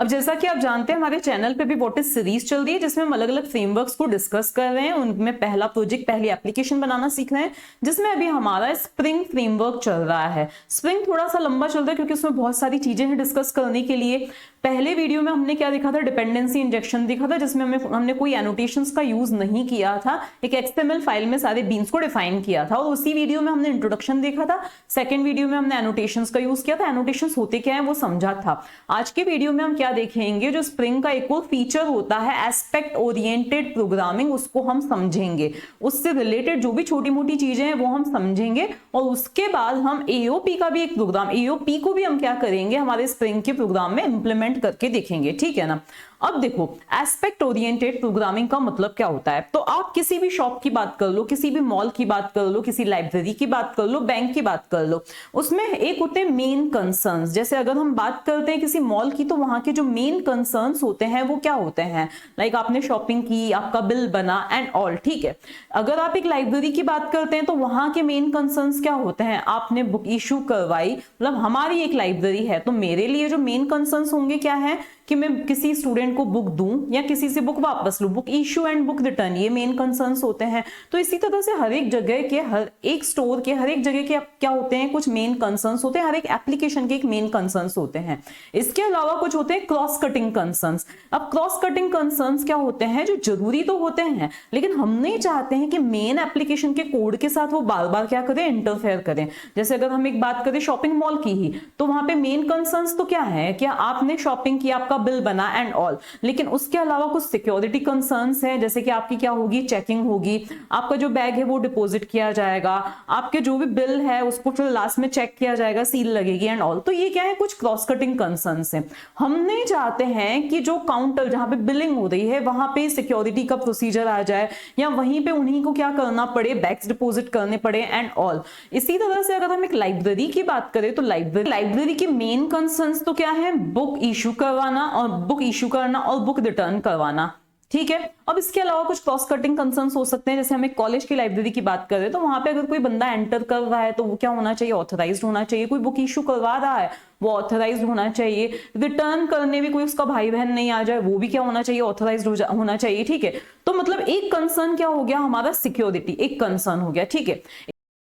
अब जैसा कि आप जानते हैं हमारे चैनल पे भी व्हाट इज सीरीज चल रही है जिसमें हम अलग अलग फ्रेमवर्क्स को डिस्कस कर रहे हैं। उनमें पहला प्रोजेक्ट पहली एप्लीकेशन बनाना सीख रहे हैं जिसमें अभी हमारा स्प्रिंग फ्रेमवर्क चल रहा है। स्प्रिंग थोड़ा सा लंबा चल रहा है क्योंकि उसमें बहुत सारी चीजें हैं डिस्कस करने के लिए। पहले वीडियो में हमने क्या देखा था, डिपेंडेंसी इंजेक्शन देखा था जिसमें हमने कोई एनोटेशंस का यूज नहीं किया था, एक एक्सएमएल फाइल में सारे बीन्स को डिफाइन किया था। और उसी वीडियो में हमने इंट्रोडक्शन देखा था। सेकंड वीडियो में हमने एनोटेशंस का यूज किया था, एनोटेशंस होते क्या है वो समझा था। आज के वीडियो में हम क्या देखेंगे, जो स्प्रिंग का एक और फीचर होता है एस्पेक्ट ओरिएंटेड प्रोग्रामिंग, उसको हम समझेंगे। उससे रिलेटेड जो भी छोटी मोटी चीजें हैं वो हम समझेंगे। और उसके बाद हम एओपी का भी एक प्रोग्राम, एओपी को भी हम क्या करेंगे हमारे स्प्रिंग के प्रोग्राम में इंप्लीमेंट करके देखेंगे। ठीक है ना। अब देखो एस्पेक्ट ओरिएंटेड प्रोग्रामिंग का मतलब क्या होता है। तो आप किसी भी शॉप की बात कर लो, किसी भी मॉल की बात कर लो, किसी लाइब्रेरी की बात कर लो, बैंक की बात कर लो, उसमें एक होते हैं मेन कंसर्न्स। जैसे अगर हम बात करते हैं किसी मॉल की तो वहां के जो मेन कंसर्न्स होते हैं वो क्या होते हैं, लाइक आपने शॉपिंग की, आपका बिल बना एंड ऑल। ठीक है। अगर आप एक लाइब्रेरी की बात करते हैं तो वहां के मेन कंसर्न्स क्या होते हैं, आपने बुक इशू करवाई, मतलब हमारी एक लाइब्रेरी है तो मेरे लिए जो मेन कंसर्न्स होंगे क्या है कि मैं किसी स्टूडेंट को बुक दूं या किसी से बुक वापस लूं, book issue and book return, ये मेन कंसर्न्स होते हैं। तो इसी तरह से हर एक जगह के, हर एक स्टोर के, हर एक जगह के क्या होते हैं, कुछ मेन कंसर्न्स होते हैं। हर एक एप्लीकेशन के एक मेन कंसर्न्स होते हैं। इसके अलावा कुछ होते हैं क्रॉस कटिंग कंसर्न्स। अब क्रॉस कटिंग कंसर्न्स क्या होते हैं, जो जरूरी तो होते हैं लेकिन हम नहीं चाहते हैं कि मेन एप्लीकेशन के कोड के साथ वो बार बार क्या करें, इंटरफेयर करें। जैसे अगर हम एक बात करें शॉपिंग मॉल की ही, तो वहां पे मेन कंसर्न्स तो क्या है, कि आपने शॉपिंग की, आपका बिल बना एंड ऑल, लेकिन उसके अलावा कुछ सिक्योरिटी कंसर्न्स हैं। जैसे कि आपकी क्या होगी, चेकिंग होगी, आपका जो बैग है वो डिपॉजिट किया जाएगा, आपके जो भी बिल है उसको फिर लास्ट में चेक किया जाएगा, सील लगेगी एंड ऑल। तो ये क्या है, कुछ क्रॉस कटिंग कंसर्न्स हैं। हम नहीं चाहते हैं कि जो काउंटर जहां पे बिलिंग हो रही है वहां पे सिक्योरिटी का प्रोसीजर आ जाए या वहीं पे उन्हीं को क्या करना पड़े, बैग्स डिपॉजिट करने पड़े एंड ऑल। इसी तरह से अगर हम एक लाइब्रेरी की बात करें तो लाइब्रेरी की मेन कंसर्न्स तो क्या है, बुक इशू करवाना और बुक इशू करना और बुक रिटर्न करवाना। ठीक है। अब इसके अलावा कुछ क्रॉस कटिंग कंसर्न्स हो सकते हैं। जैसे हम एक कॉलेज की लाइब्रेरी की बात करें तो वहां पे अगर कोई बंदा एंटर कर रहा है तो वो क्या होना चाहिए, ऑथराइज्ड होना चाहिए। कोई बुक इशू करवा रहा है वो ऑथराइज्ड होना चाहिए। रिटर्न करने भी कोई उसका भाई बहन नहीं आ जाए वो भी क्या होना चाहिए, ऑथराइज्ड होना चाहिए। ठीक है। तो मतलब एक कंसर्न क्या हो गया हमारा, सिक्योरिटी एक कंसर्न हो गया। ठीक है।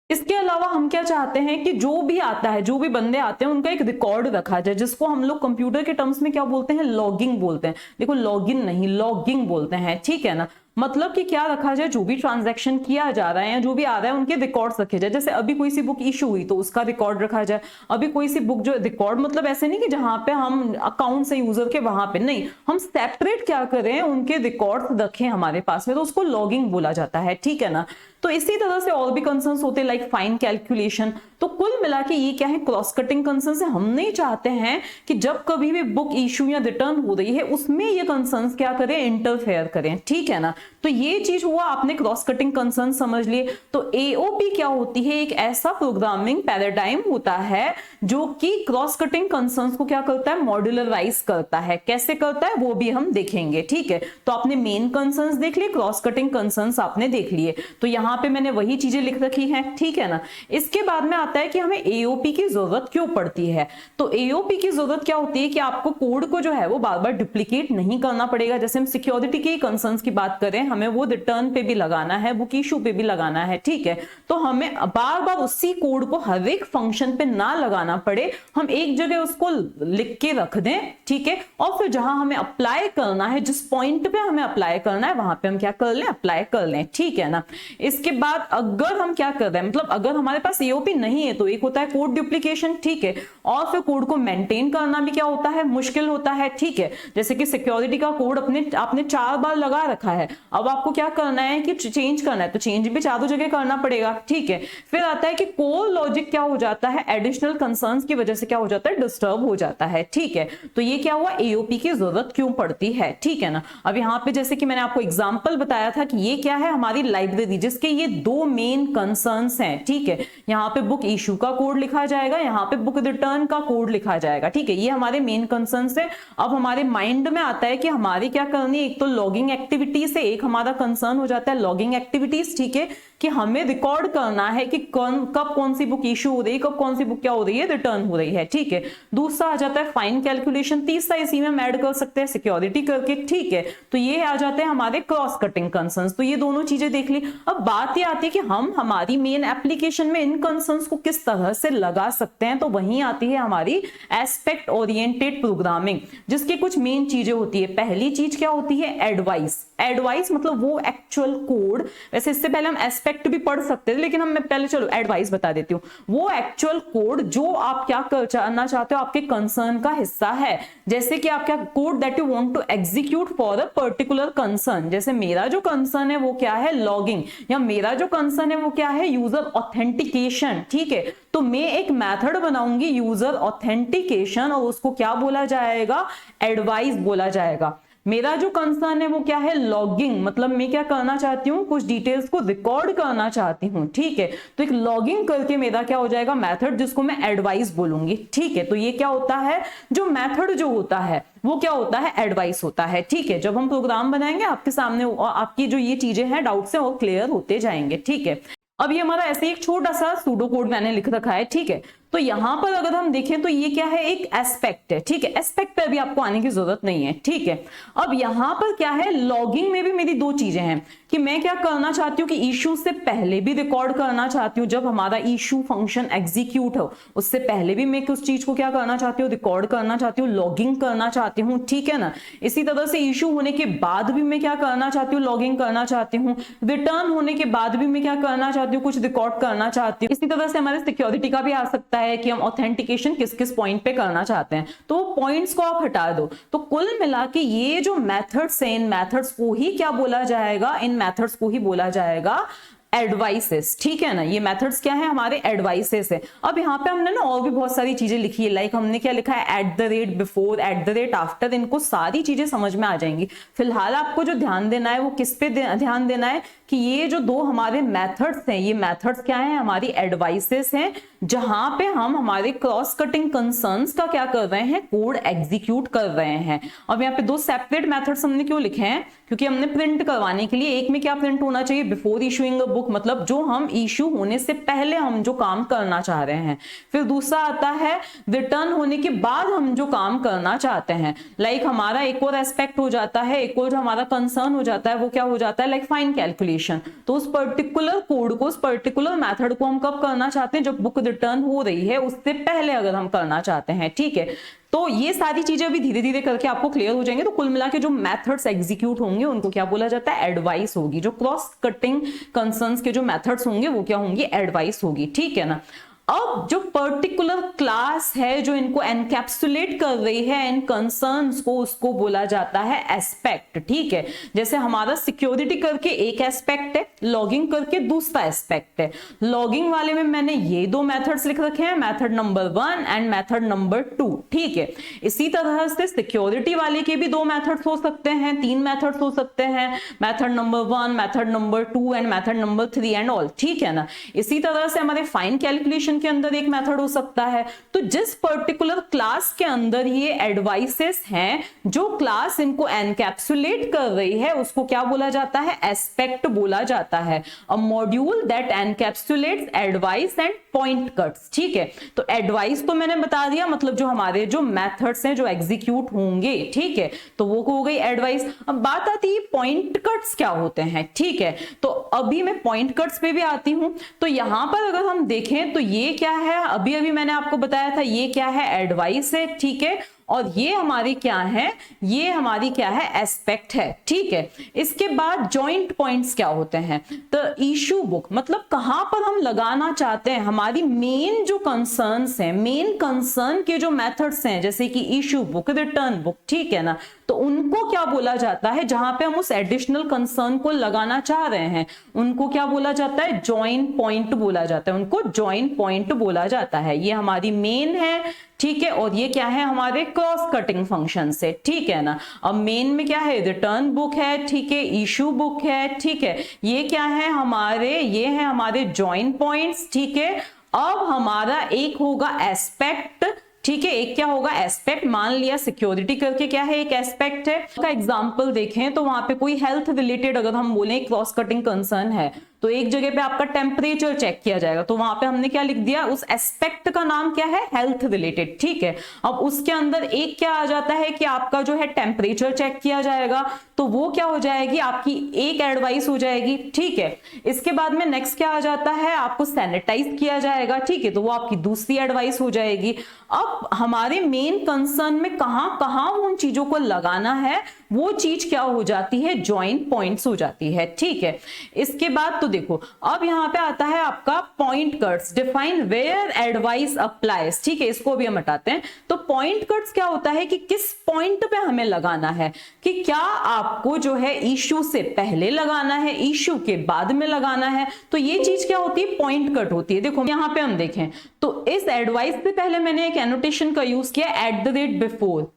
इसके अलावा हम क्या चाहते हैं कि जो भी आता है, जो भी बंदे आते हैं उनका एक रिकॉर्ड रखा जाए, जिसको हम लोग कंप्यूटर के टर्म्स में क्या बोलते हैं, लॉगिंग बोलते हैं। देखो लॉगिन नहीं, लॉगिंग बोलते हैं। ठीक है ना। मतलब कि क्या रखा जाए, जो भी ट्रांजैक्शन किया जा रहा है या जो भी आ रहा है उनके रिकॉर्ड्स रखे जाए। जैसे अभी कोई सी बुक इशू हुई तो उसका रिकॉर्ड रखा जाए। अभी कोई सी बुक, जो रिकॉर्ड मतलब ऐसे नहीं कि जहां पे हम अकाउंट से यूजर के वहां पे नहीं, हम सेपरेट क्या करें, उनके रिकॉर्ड रखें हमारे पास में, तो उसको लॉगिंग बोला जाता है। ठीक है ना। तो इसी तरह से और भी कंसर्न्स होते हैं लाइक फाइन कैलकुलेशन। तो कुल मिला के ये क्या है, क्रॉस कटिंग कंसर्न्स है। हम नहीं चाहते हैं कि जब कभी भी बुक इशू या रिटर्न हो रही है उसमें ये कंसर्न्स क्या करें, इंटरफेयर करें। ठीक है ना। तो ये चीज हुआ, आपने क्रॉस कटिंग कंसर्न समझ लिए। तो एओपी क्या होती है, एक ऐसा प्रोग्रामिंग पैराडाइम होता है जो कि क्रॉस कटिंग कंसर्न्स को क्या करता है, मॉड्यूलराइज करता है। कैसे करता है वो भी हम देखेंगे। ठीक है। तो आपने मेन कंसर्न्स देख लिए, क्रॉस कटिंग कंसर्न्स आपने देख लिए। तो यहां पे मैंने वही चीजें लिख रखी हैं। ठीक है ना। इसके बाद में आता है कि हमें एओपी की जरूरत क्यों पड़ती है। तो एओपी की जरूरत क्या होती है कि आपको कोड को जो है वो बार बार डुप्लीकेट नहीं करना पड़ेगा। जैसे हम सिक्योरिटी के कंसर्न्स की बात करें, हमें वो रिटर्न पे भी लगाना है, बुक इशू पे भी लगाना है। ठीक है। तो हमें बार बार उसी कोड को हर एक फंक्शन पे ना लगाना पड़े, हम एक जगह उसको लिख के रख दें। ठीक है। और फिर जहां हमें अप्लाई करना है, जिस पॉइंट पे हमें अप्लाई करना है वहां पे हम क्या कर लें, अप्लाई कर लें। ठीक है ना। इसके बाद अगर हम क्या कर रहे हैं, मतलब अगर हमारे पास एओपी नहीं है तो एक होता है कोड डुप्लीकेशन। ठीक है। और फिर कोड को मेंटेन करना भी क्या होता है, मुश्किल होता है। ठीक है। जैसे कि सिक्योरिटी का कोड आपने 4 बार लगा रखा है, अब आपको क्या करना है कि चेंज करना है तो चेंज भी चारों जगह करना पड़ेगा। ठीक है। फिर आता है कि कोर लॉजिक क्या हो जाता है, एडिशनल कंसर्न्स की वजह से क्या हो जाता है, डिस्टर्ब हो जाता है। ठीक है। तो ये क्या हुआ, एओपी की जरूरत क्यों पड़ती है। ठीक है ना। अब यहाँ पे जैसे कि मैंने आपको एग्जांपल बताया था कि ये क्या है, हमारी लाइब्रेरी जिसके ये दो मेन कंसर्न्स हैं, ठीक है। यहाँ पे बुक इशू का कोड लिखा जाएगा, यहाँ पे बुक रिटर्न का कोड लिखा जाएगा, ठीक है। ये हमारे मेन कंसर्न्स है। अब हमारे माइंड में आता है कि हमारे क्या करनी है, एक तो लॉगिंग एक्टिविटीज है, एक हमारा कंसर्न हो जाता है लॉगिंग एक्टिविटीज, ठीक है, कि हमें रिकॉर्ड करना है कि कब कौन सी बुक इशू हो रही है, कब कौन सी बुक क्या हो रही है, रिटर्न हो रही है, ठीक है। दूसरा आ जाता है फाइन कैलकुलेशन, तीसरा इसी में हम ऐड कर सकते हैं सिक्योरिटी करके, ठीक है। तो ये आ जाते हैं हमारे क्रॉस कटिंग कंसर्न्स। तो ये दोनों चीजें देख ली। अब बात ये आती है कि हम हमारी मेन एप्लीकेशन में इन कंसर्न्स को किस तरह से लगा सकते हैं। तो वहीं आती है हमारी एस्पेक्ट ओरिएंटेड प्रोग्रामिंग, जिसकी कुछ मेन चीजें होती है। पहली चीज क्या होती है, एडवाइस। एडवाइस मतलब वो एक्चुअल कोड, वैसे इससे पहले हम एस्पेक्ट भी पढ़ सकते थे, लेकिन हम पहले चलो एडवाइस बता देती हूँ। वो एक्चुअल कोड जो आप क्या करना चाहते हो, आपके कंसर्न का हिस्सा है। जैसे कि आप क्या code that you want to execute for a particular concern. जैसे मेरा जो कंसर्न है वो क्या है, लॉगिंग, या मेरा जो कंसर्न है वो क्या है, यूजर ऑथेंटिकेशन, ठीक है। तो मैं एक मेथड बनाऊंगी यूजर ऑथेंटिकेशन, और उसको क्या बोला जाएगा, एडवाइस बोला जाएगा। मेरा जो कंसर्न है वो क्या है, लॉगिंग, मतलब मैं क्या करना चाहती हूँ, कुछ डिटेल्स को रिकॉर्ड करना चाहती हूँ, ठीक है। तो एक लॉगिंग करके मेरा क्या हो जाएगा, मेथड, जिसको मैं एडवाइस बोलूंगी, ठीक है। तो ये क्या होता है, जो मेथड जो होता है वो क्या होता है, एडवाइस होता है, ठीक है। जब हम प्रोग्राम बनाएंगे आपके सामने आपकी जो ये चीजें हैं डाउट से वो क्लियर होते जाएंगे, ठीक है। अब ये हमारा ऐसे एक छोटा सा सूडो कोड मैंने लिख रखा है, ठीक है। तो यहां पर अगर हम देखें तो ये क्या है, एक एस्पेक्ट है, ठीक है। एस्पेक्ट पे अभी आपको आने की जरूरत नहीं है, ठीक है। अब यहां पर क्या है, लॉगिंग में भी मेरी दो चीजें हैं कि मैं क्या करना चाहती हूँ कि इशू से पहले भी रिकॉर्ड करना चाहती हूँ। जब हमारा इशू फंक्शन एग्जीक्यूट हो उससे पहले भी मैं उस चीज को क्या करना चाहती हूँ, रिकॉर्ड करना चाहती हूँ, लॉगिंग करना चाहती हूँ, ठीक है ना। इसी तरह से इशू होने के बाद भी मैं क्या करना चाहती हूँ, लॉगिंग करना चाहती हूँ। रिटर्न होने के बाद भी मैं क्या करना चाहती हूँ, कुछ रिकॉर्ड करना चाहती हूँ। इसी तरह से हमारे सिक्योरिटी का भी आ सकता है कि हम ऑथेंटिकेशन किस किस पॉइंट पे करना चाहते हैं। तो पॉइंट्स को आप हटा दो। तो कुल मिला के ये जो मेथड्स हैं, इन मेथड्स को ही क्या बोला जाएगा, इन मेथड्स को ही बोला जाएगा एडवाइसेस, ठीक है ना। ये मेथड्स क्या है, हमारे एडवाइसेस है। अब यहाँ पे हमने ना और भी बहुत सारी चीजें लिखी है, लाइक हमने क्या लिखा है, at the rate before, at the rate after. इनको सारी चीजें समझ में आ जाएंगी। फिलहाल आपको जो ध्यान देना है वो किस पे ध्यान देना है कि ये जो दो हमारे मेथड्स हैं, ये मेथड्स क्या है, हमारी एडवाइसेस हैं, जहां पे हम हमारे क्रॉस कटिंग कंसर्न्स का क्या कर रहे हैं, कोड एग्जीक्यूट कर रहे हैं। अब यहाँ पे दो सेपरेट मेथड्स हमने क्यों लिखे हैं, क्योंकि हमने प्रिंट करवाने के लिए, एक में क्या प्रिंट होना चाहिए, बिफोर इशूइंग अ बुक, मतलब जो हम इशू होने से पहले हम जो काम करना चाह रहे हैं। फिर दूसरा आता है रिटर्न होने के बाद हम जो काम करना चाहते हैं। लाइक हमारा एक और एस्पेक्ट हो जाता है, एक और जो हमारा कंसर्न हो जाता है वो क्या हो जाता है, लाइक फाइन कैलकुलेशन। तो उस पर्टिकुलर कोड को, उस पर्टिकुलर मेथड को हम कब करना चाहते हैं, जब बुक रिटर्न हो रही है उससे पहले अगर हम करना चाहते हैं, ठीक है। तो ये सारी चीजें अभी धीरे धीरे करके आपको क्लियर हो जाएंगे। तो कुल मिला के जो मेथड्स एग्जीक्यूट होंगे उनको क्या बोला जाता है, एडवाइस होगी। जो क्रॉस कटिंग कंसर्न्स के जो मेथड्स होंगे वो क्या होंगी, एडवाइस होगी, ठीक है ना। अब जो पर्टिकुलर क्लास है जो इनको एनकैप्सुलेट कर रही है इन कंसर्न्स को, उसको बोला जाता है एस्पेक्ट, ठीक है। जैसे हमारा सिक्योरिटी करके एक एस्पेक्ट है, लॉगिंग करके दूसरा एस्पेक्ट है। लॉगिंग वाले में मैंने ये दो मेथड्स लिख रखे हैं, method number 1 and method number 2, ठीक है। इसी तरह से सिक्योरिटी वाले के भी दो मेथड्स हो सकते हैं, 3 मेथड्स हो सकते हैं, method number 1, method number 2 and method number 3 and all, ठीक है ना। इसी तरह से हमारे फाइन कैलकुलेशन के अंदर एक मेथड हो सकता है। तो जिस पर्टिकुलर क्लास के अंदर ये एडवाइसेस हैं, जो क्लास इनको एनकैप्सुलेट कर रही है, उसको क्या बोला जाता है, एस्पेक्ट बोला जाता है। A module that encapsulates advice and pointcuts, ठीक है। तो एडवाइस तो मैंने बता दिया, मतलब जो हमारे जो मेथड्स हैं जो एग्जीक्यूट होंगे, ठीक है, तो वो हो गई एडवाइस। अब बात आती है पॉइंट कट्स क्या होते हैं, ठीक है। तो अभी मैं पॉइंट कट्स पे भी आती हूं। तो यहां पर अगर हम देखें तो ये क्या है, अभी अभी मैंने आपको बताया था ये क्या है, एडवाइस है, ठीक है। और ये हमारी क्या है, ये हमारी क्या है, एस्पेक्ट है, ठीक है। इसके बाद जॉइंट पॉइंट्स क्या होते हैं, तो इशू बुक, मतलब कहां पर हम लगाना चाहते हैं हमारी मेन जो कंसर्न्स हैं, मेन कंसर्न के जो मेथड्स हैं, जैसे कि इशू बुक, रिटर्न बुक, ठीक है ना। तो उनको क्या बोला जाता है, जहां पे हम उस एडिशनल कंसर्न को लगाना चाह रहे हैं, उनको क्या बोला जाता है, जॉइन पॉइंट बोला जाता है, उनको जॉइन पॉइंट बोला जाता है। ये हमारी मेन है, ठीक है, और ये क्या है हमारे क्रॉस कटिंग फंक्शन से, ठीक है ना। अब मेन में क्या है, रिटर्न बुक है, ठीक है, इशू बुक है, ठीक है, ये क्या है हमारे, ये है हमारे ज्वाइन पॉइंट्स, ठीक है। अब हमारा एक होगा एस्पेक्ट, ठीक है, एक क्या होगा एस्पेक्ट, मान लिया सिक्योरिटी करके क्या है एक एस्पेक्ट है। का एग्जांपल देखें तो वहां पे कोई हेल्थ रिलेटेड अगर हम बोले क्रॉस कटिंग कंसर्न है तो एक जगह पे आपका टेम्परेचर चेक किया जाएगा, तो वहां पे हमने क्या लिख दिया, उस एस्पेक्ट का नाम क्या है, हेल्थ रिलेटेड, ठीक है। अब उसके अंदर एक क्या आ जाता है कि आपका जो है टेम्परेचर चेक किया जाएगा, तो वो क्या हो जाएगी आपकी एक एडवाइस हो जाएगी, ठीक है। इसके बाद में नेक्स्ट क्या आ जाता है, आपको सैनिटाइज किया जाएगा, ठीक है, तो वो आपकी दूसरी एडवाइस हो जाएगी। अब हमारे मेन कंसर्न में कहां कहां उन चीजों को लगाना है वो चीज क्या हो जाती है, ज्वाइन पॉइंट्स हो जाती है, ठीक है। इसके बाद तो देखो अब यहां पे आता है आपका point cuts, define where advice applies, ठीक है, इसको भी हम हटाते हैं। तो पॉइंट कट्स क्या होता है कि किस पॉइंट पे हमें लगाना है, कि क्या आपको जो है इशू से पहले लगाना है, इशू के बाद में लगाना है, तो ये चीज क्या होती है, पॉइंट कट होती है। देखो यहां पे हम देखें तो इस एडवाइस से पहले मैंने एक एनोटेशन का यूज किया @बिफोर,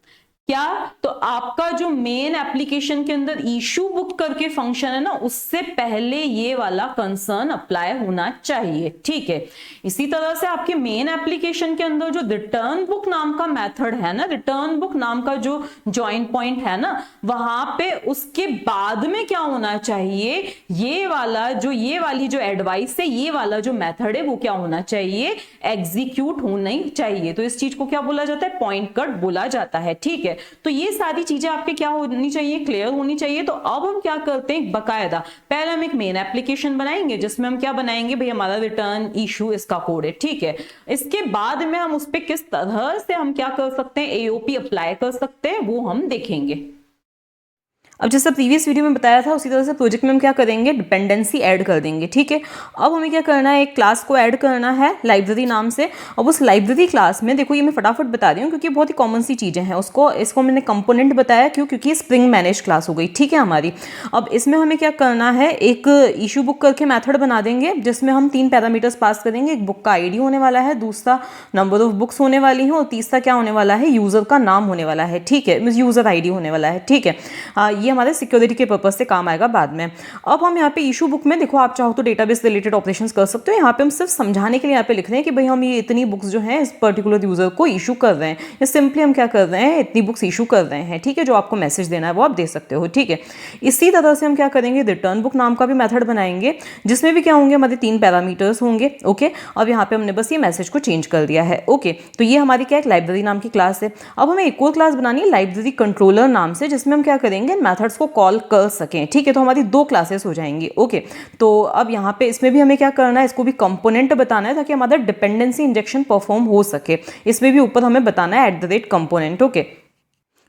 क्या, तो आपका जो मेन एप्लीकेशन के अंदर इशू बुक करके फंक्शन है ना, उससे पहले ये वाला कंसर्न अप्लाई होना चाहिए, ठीक है। इसी तरह से आपके मेन एप्लीकेशन के अंदर जो रिटर्न बुक नाम का मेथड है ना, रिटर्न बुक नाम का जो ज्वाइन पॉइंट है ना, वहां पे उसके बाद में क्या होना चाहिए, ये वाला जो ये वाली जो एडवाइस है, ये वाला जो मेथड है वो क्या होना चाहिए, एग्जीक्यूट होना चाहिए। तो इस चीज को क्या बोला जाता है, पॉइंट कट बोला जाता है, ठीक है। तो ये सारी चीजें आपके क्या होनी चाहिए, क्लियर होनी चाहिए। तो अब हम क्या करते हैं, बकायदा पहले हम एक मेन एप्लीकेशन बनाएंगे जिसमें हम क्या बनाएंगे भाई, हमारा रिटर्न इशू इसका कोड है, ठीक है। इसके बाद में हम उस पर किस तरह से हम क्या कर सकते हैं, एओपी अप्लाई कर सकते हैं वो हम देखेंगे। अब जैसा प्रीवियस वीडियो में बताया था उसी तरह से प्रोजेक्ट में हम क्या करेंगे, डिपेंडेंसी ऐड कर देंगे, ठीक है। अब हमें क्या करना है, एक क्लास को ऐड करना है लाइब्रेरी नाम से। अब उस लाइब्रेरी क्लास में देखो, ये मैं फटाफट बता रही हूँ क्योंकि बहुत ही कॉमन सी चीज़ें हैं, इसको मैंने कंपोनेंट बताया क्यों, क्योंकि स्प्रिंग मैनेज क्लास हो गई, ठीक है हमारी। अब इसमें हमें क्या करना है, एक इशू बुक करके मैथड बना देंगे जिसमें हम 3 पैरामीटर्स पास करेंगे। एक बुक का आईडी होने वाला है, दूसरा नंबर ऑफ बुक्स होने वाली है, और तीसरा क्या होने वाला है, यूजर का नाम होने वाला है, ठीक है, यूजर आईडी होने वाला है, ठीक है। ये हमारे सिक्योरिटी के पर्पस से काम आएगा बाद में। अब हम यहाँ पे इशू बुक में देखो, आप चाहो तो डेटाबेस रिलेटेड ऑपरेशंस कर सकते हो। यहाँ पे हम सिर्फ समझाने के लिए यहाँ पे लिख रहे हैं कि भाई हम ये इतनी बुक्स जो हैं इस पर्टिकुलर यूजर को इशू कर रहे हैं, या सिंपली हम क्या कर रहे हैं, इतनी बुक्स इशू कर रहे हैं, ठीक है। जो आपको मैसेज देना है वो आप दे सकते हो, ठीक है। इसी तरह से हम क्या करेंगे, रिटर्न बुक नाम का भी मेथड बनाएंगे जिसमें भी क्या होंगे, हमारे 3 पैरामीटर्स होंगे, ओके। अब यहाँ पे हमने बस ये मैसेज को चेंज कर दिया है, ओके। तो ये हमारी क्या एक लाइब्रेरी नाम की क्लास है। अब हमें एक और क्लास बनानी है लाइब्रेरी कंट्रोलर नाम से, जिसमें हम क्या करेंगे, मैथड्स को कॉल कर सकें, ठीक है। तो हमारी 2 क्लासेस हो जाएंगी, ओके। तो अब यहाँ पे इसमें भी हमें क्या करना है, इसको भी कंपोनेंट बताना है ताकि हमारा डिपेंडेंसी इंजेक्शन परफॉर्म हो सके। इसमें भी ऊपर हमें बताना है @कंपोनेंट, ओके।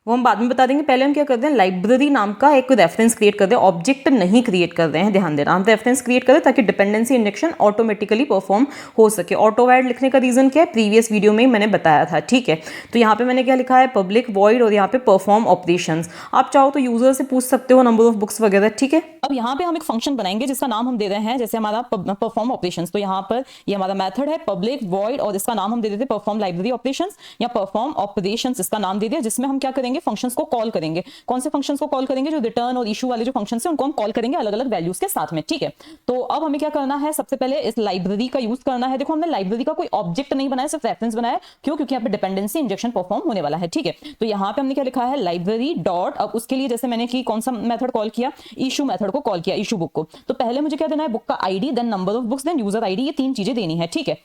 वो हम बाद में बता देंगे। पहले हम क्या करते हैं, लाइब्रेरी नाम का एक रेफरेंस क्रिएट करते हैं, ऑब्जेक्ट नहीं क्रिएट कर रहे हैं, ध्यान देना, हम रेफरेंस क्रिएट करें ताकि डिपेंडेंसी इंजेक्शन ऑटोमेटिकली परफॉर्म हो सके। ऑटो वाइड लिखने का रीजन क्या है, प्रीवियस वीडियो में ही मैंने बताया था, ठीक है। तो यहाँ पे मैंने क्या लिखा है, पब्लिक वॉइड, और यहाँ पे परफॉर्म ऑपरेशंस। आप चाहो तो यूजर से पूछ सकते हो नंबर ऑफ बुक्स वगैरह, ठीक है। अब यहाँ पे हम एक फंक्शन बनाएंगे जिसका नाम हम दे रहे हैं, जैसे हमारा परफॉर्म ऑपरेशंस। तो यहाँ पर ये हमारा मेथड है पब्लिक वॉइड, और इसका नाम हम दे देते हैं परफॉर्म लाइब्रेरी ऑपरेशंस या परफॉर्म ऑपरेशंस, इसका नाम दे दिया, जिसमें हम क्या करेंगे, फंक्शंस को कॉल करेंगे। कौन से फंक्शंस को कॉल करेंगे, जो रिटर्न और इशू वाले जो फंक्शंस हैं उनको हम कॉल करेंगे अलग अलग वैल्यूज के साथ में, ठीक है। तो अब हमें क्या करना है, सबसे पहले इस लाइब्रेरी का यूज करना है। देखो हमने लाइब्रेरी का कोई ऑब्जेक्ट नहीं बनाया, सिर्फ रेफरेंस बनाया, क्यों, क्योंकि यहाँ पे डिपेंडेंसी इंजेक्शन परफॉर्म होने वाला है, ठीक है। तो यहाँ पे हमने क्या लिखा है, लाइब्रेरी डॉट, अब उसके लिए जैसे मैंने की कौन सा मेथड कॉल किया, इशू मेथड को कॉल किया, इशू बुक को। तो पहले मुझे क्या देना है, बुक का ID, then number of books, then user ID, ये 3 चीजें देनी है, ठीक है।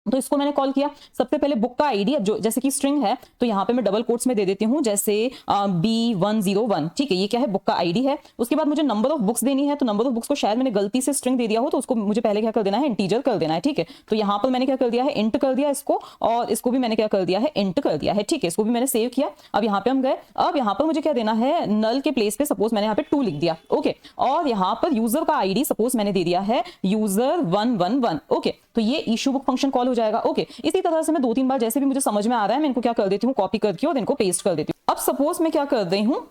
तो इसको मैंने कॉल किया, सबसे पहले बुक का आईडी, जो जैसे कि स्ट्रिंग है तो यहाँ पे मैं डबल कोट्स में दे देती हूँ, जैसे B101, ठीक है, ये क्या है, बुक का आईडी है। उसके बाद मुझे नंबर ऑफ बुक्स देनी है, तो नंबर ऑफ बुक्स को शायद मैंने गलती से स्ट्रिंग दे दिया हो, तो उसको मुझे पहले क्या कर देना है, इंटीजर कर देना है, ठीक है। तो यहाँ पर मैंने क्या कर दिया है, इंट कर दिया इसको, और इसको भी मैंने क्या कर दिया है, इंट कर दिया है, ठीक है। इसको भी मैंने सेव किया। अब यहाँ पे हम गए, अब यहाँ पर मुझे क्या देना है, नल के प्लेस पे सपोज मैंने यहाँ पे 2 लिख दिया, ओके। और यहाँ पर यूजर का आईडी सपोज मैंने दे दिया है user111, ओके। तो ये इशू बुक फंक्शन कॉल हो जाएगा, ओके। इसी तरह से मैं 2-3 बार जैसे भी मुझे समझ में आ रहा है मैं इनको क्या कर देती हूँ, कॉपी करके और इनको पेस्ट कर देती हूँ। अब सपोज मैं क्या कर रही हूँ,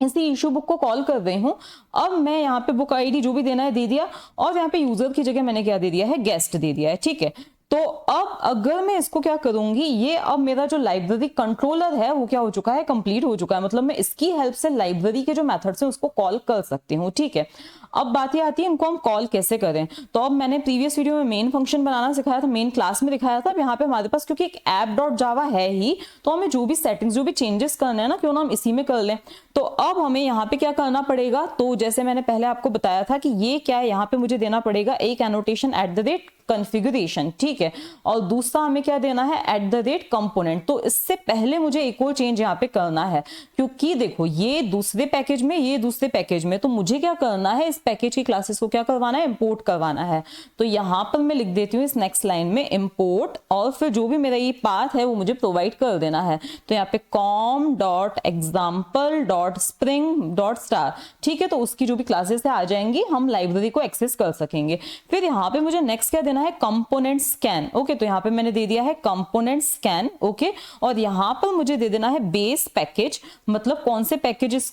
इसी इशू बुक को कॉल कर रही हूं। अब मैं यहाँ पे बुक आईडी जो भी देना है दे दिया, और यहाँ पे यूजर की जगह मैंने क्या दे दिया है, गेस्ट दे दिया है, ठीक है। तो तो अब अगर मैं इसको क्या करूंगी, ये अब मेरा जो लाइब्रेरी कंट्रोलर है वो क्या हो चुका है, कंप्लीट हो चुका है। मतलब मैं इसकी हेल्प से लाइब्रेरी के जो मेथड्स हैं उसको कॉल कर सकती हूँ, ठीक है। अब बात ये आती है इनको हम कॉल कैसे करें। तो अब मैंने प्रीवियस वीडियो में मेन फंक्शन बनाना सिखाया था, मेन क्लास में दिखाया था। अब यहाँ पे हमारे पास क्योंकि एक ऐप डॉट जावा है ही, तो हमें जो भी सेटिंग्स जो भी चेंजेस करने हैं ना, क्यों ना हम इसी में कर लें। तो अब हमें यहाँ पे क्या करना पड़ेगा, तो जैसे मैंने पहले आपको बताया था कि ये क्या है, यहाँ पे मुझे देना पड़ेगा एक एनोटेशन @ कॉन्फ़िगरेशन, ठीक है। और दूसरा हमें क्या देना है, @ कंपोनेंट। तो इससे पहले मुझे एक और चेंज यहाँ पे करना है, क्योंकि देखो ये दूसरे पैकेज में, ये दूसरे पैकेज में, तो मुझे क्या करना है, इस पैकेज की क्लासेस को क्या करवाना है, इंपोर्ट करवाना है। तो यहाँ पर मैं लिख देती हूँ इस नेक्स्ट लाइन में इंपोर्ट, और फिर जो भी मेरा ये पाथ है वो मुझे प्रोवाइड कर देना है। तो यहाँ पे com.example.spring.star, ठीक है। तो उसकी जो भी क्लासेस है आ जाएंगी, हम लाइब्रेरी को एक्सेस कर सकेंगे। फिर यहाँ पे मुझे नेक्स्ट क्या देना है, कंपोनेंट स्कैन, ओके। तो यहाँ पे मैंने दे दिया है कंपोनेंट स्कैन, ओके। और यहाँ पर मुझे दे देना है बेस पैकेज, मतलब कौन से पैकेज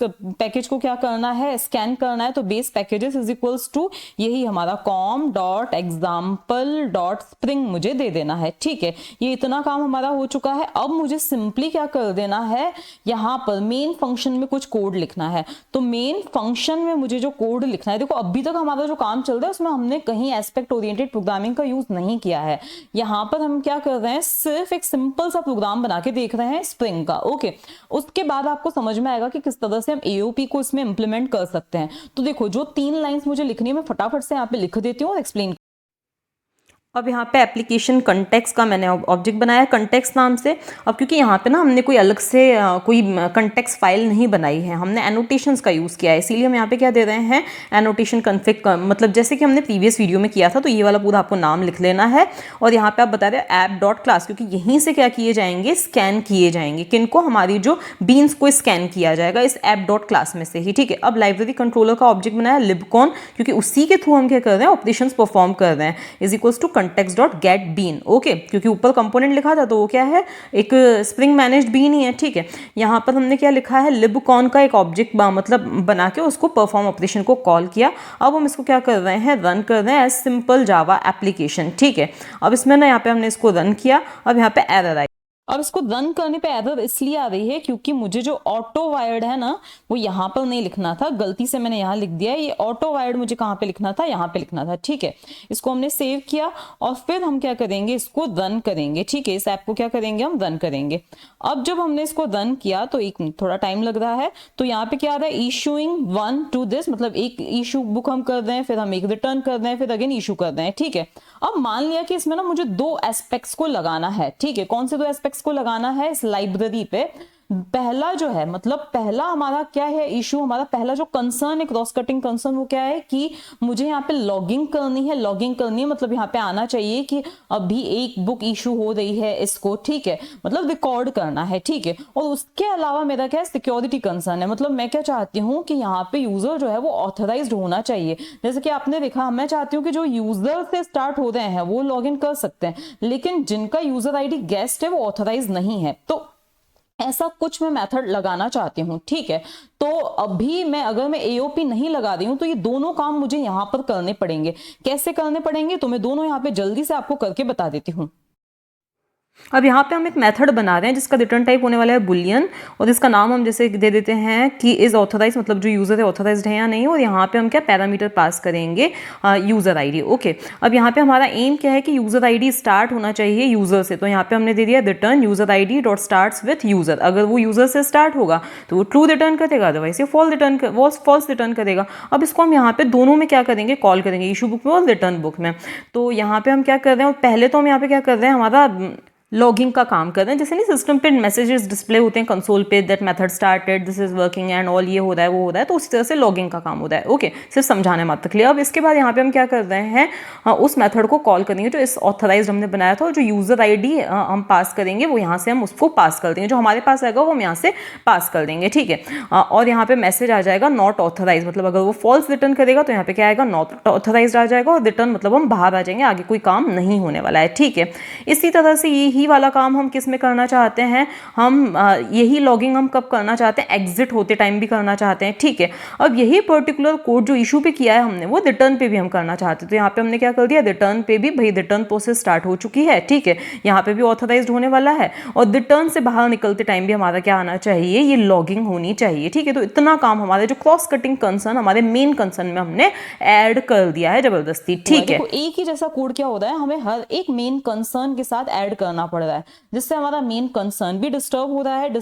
को क्या करना है, स्कैन करना है। तो base packages is equals to यही हमारा com.example.spring मुझे दे देना है, ठीक है। ये इतना काम हमारा हो चुका है। अब मुझे सिंपली क्या कर देना है, यहाँ पर मेन फंक्शन में कुछ कोड लिखना है। तो मेन फंक्शन में मुझे जो कोड लिखना है, देखो अभी तक हमारा जो काम चल रहा है उसमें हमने कहीं एस्पेक्ट ओरिएंटेड प्रोग्रामिंग का यूज नहीं किया है। यहाँ पर हम क्या कर रहे हैं, सिर्फ एक सिंपल सा प्रोग्राम बना के देख रहे हैं स्प्रिंग का, ओके। उसके बाद आपको समझ में आएगा कि किस तरह से हम एओपी को इसमें इंप्लीमेंट कर सकते हैं। तो देखो जो 3 लाइंस मुझे लिखनी है, मैं फटाफट से यहाँ पे लिख देती हूँ और एक्सप्लेन। अब यहाँ पे एप्लीकेशन कंटेक्स्ट का मैंने ऑब्जेक्ट बनाया है कंटेक्स्ट नाम से। अब क्योंकि यहाँ पे ना हमने कोई अलग से कोई कंटेक्स्ट फाइल नहीं बनाई है, हमने एनोटेशंस का यूज़ किया है, इसीलिए हम यहाँ पे क्या दे रहे हैं, एनोटेशन कन्फिग, मतलब जैसे कि हमने प्रीवियस वीडियो में किया था। तो ये वाला पूरा आपको नाम लिख लेना है। और यहाँ पे आप बता रहे हैं ऐप डॉट क्लास, क्योंकि यहीं से क्या किए जाएंगे, स्कैन किए जाएंगे। किनको, हमारी जो बीन्स को स्कैन किया जाएगा इस ऐप डॉट क्लास में से ही, ठीक है। अब लाइब्रेरी कंट्रोलर का ऑब्जेक्ट बनाया libcon, क्योंकि उसी के थ्रू हम क्या कर रहे हैं, ऑपरेशन परफॉर्म कर रहे हैं, is equals to context.getBean, okay. क्योंकि ऊपर कंपोनेंट लिखा था तो वो क्या है, एक स्प्रिंग मैनेज्ड बीन ही है, ठीक है। यहाँ पर हमने क्या लिखा है, libcon का एक ऑब्जेक्ट मतलब बना के उसको परफॉर्म ऑपरेशन को कॉल किया। अब हम इसको क्या कर रहे हैं, रन कर रहे हैं एज सिंपल जावा एप्लीकेशन, ठीक है। अब इसमें ना यहाँ पे हमने इसको रन किया, अब यहाँ पे एरर आई। अब इसको रन करने पे एरर इसलिए आ रही है क्योंकि मुझे जो ऑटो वायर्ड है ना वो यहाँ पर नहीं लिखना था, गलती से मैंने यहाँ लिख दिया। ये ऑटो वायर्ड मुझे कहाँ पे लिखना था, यहाँ पे लिखना था, ठीक है। इसको हमने सेव किया और फिर हम क्या करेंगे, इसको रन करेंगे, ठीक है। इस ऐप को क्या करेंगे, हम रन करेंगे। अब जब हमने इसको रन किया तो एक थोड़ा टाइम लग रहा है। तो यहाँ पे क्या आ रहा है, इशूइंग 1 to this, मतलब एक इशू बुक हम कर रहे हैं, फिर हम एक रिटर्न कर रहे हैं, फिर अगेन इशू कर रहे हैं, ठीक है। अब मान लिया कि इसमें ना मुझे 2 एस्पेक्ट्स को लगाना है, ठीक है। कौन से 2 एस्पेक्ट्स को लगाना है इस लाइब्रेरी पे, पहला जो है, मतलब पहला हमारा क्या है इशू, हमारा पहला जो कंसर्न है, क्रॉस कटिंग कंसर्न, वो क्या है कि मुझे यहाँ पे लॉगिंग करनी है। लॉगिंग करनी है मतलब यहाँ पे आना चाहिए कि अभी एक बुक इशू हो रही है इसको, ठीक है, मतलब रिकॉर्ड करना है, ठीक है। और उसके अलावा मेरा क्या है, सिक्योरिटी कंसर्न है, मतलब मैं क्या चाहती हूँ कि यहाँ पे यूजर जो है वो ऑथराइज्ड होना चाहिए। जैसे कि आपने देखा, मैं चाहती हूँ कि जो यूजर से स्टार्ट हो रहे हैं वो लॉग इन कर सकते हैं, लेकिन जिनका यूजर आईडी गेस्ट है वो ऑथराइज नहीं है। तो ऐसा कुछ मैं मेथड लगाना चाहती हूँ, ठीक है। तो अभी अगर मैं एओपी नहीं लगा रही हूँ तो ये दोनों काम मुझे यहाँ पर करने पड़ेंगे। कैसे करने पड़ेंगे, तो मैं दोनों यहाँ पे जल्दी से आपको करके बता देती हूँ। अब यहाँ पे हम एक मेथड बना रहे हैं जिसका रिटर्न टाइप होने वाला है बुलियन, और इसका नाम हम जैसे दे देते हैं कि इज ऑथराइज, मतलब जो यूजर है ऑथराइज्ड है या नहीं। और यहाँ पे हम क्या पैरामीटर पास करेंगे, यूजर आईडी, ओके। अब यहाँ पे हमारा एम क्या है कि यूजर आईडी स्टार्ट होना चाहिए यूजर से। तो यहाँ पे हमने दे दिया return user ID dot starts with user. अगर वो यूजर से स्टार्ट होगा तो वो ट्रू रिटर्न करेगा, अदरवाइज ये फॉल्स रिटर्न करेगा। अब इसको हम यहाँ पे दोनों में क्या करेंगे, कॉल करेंगे, इशू बुक में और रिटर्न बुक में। तो यहाँ पे हम क्या कर रहे हैं, पहले तो हम यहाँ पे क्या कर रहे हैं, हमारा लॉगिंग का काम कर रहे हैं। जैसे नहीं सिस्टम पे मैसेजेस डिस्प्ले होते हैं कंसोल पे, that method started, this is working and all, ये हो रहा है वो हो रहा है, तो उसी तरह से लॉगिंग का काम होता है, ओके। सिर्फ समझाने मात्र के लिए। अब इसके बाद यहाँ पे हम क्या कर रहे हैं, उस मेथड को कॉल करेंगे जो इस ऑथराइज्ड हमने बनाया था, और जो यूजर आईडी हम पास करेंगे वो यहाँ से हम उसको पास कर देंगे, जो हमारे पास आएगा वो हम यहाँ से पास कर देंगे, ठीक है। और यहाँ पे मैसेज आ जाएगा नॉट ऑथराइज, मतलब अगर वो फॉल्स रिटर्न करेगा तो यहाँ पे क्या आएगा, नॉट ऑथराइज्ड आ जाएगा, और रिटर्न मतलब हम बाहर आ जाएंगे, आगे कोई काम नहीं होने वाला है, ठीक है। इसी तरह से यही वाला काम हम किस में करना चाहते हैं, हम यही लॉगिंग हम कब करना चाहते हैं, एग्जिट होते टाइम भी करना चाहते हैं, ठीक है। अब यही पर्टिकुलर कोड जो इशू पे किया है हमने वो रिटर्न पे भी हम करना चाहते हैं, तो यहाँ पे हमने क्या कर दिया, रिटर्न पे भी भाई रिटर्न प्रोसेस स्टार्ट हो चुकी है, ठीक है, यहाँ पे भी ऑथराइज्ड होने वाला है, और रिटर्न से बाहर निकलते टाइम भी हमारा क्या आना चाहिए, ये लॉगिंग होनी चाहिए, ठीक है। तो इतना काम हमारे जो क्रॉस कटिंग कंसर्न हमारे मेन कंसर्न में हमने ऐड कर दिया है जबरदस्ती, ठीक है। एक ही जैसा कोड क्या होता है, हमें हर एक मेन कंसर्न के साथ ऐड करना पड़ रहा है, जिससे हमारा मेन कंसर्न भी डिस्टर्ब हो रहा है इन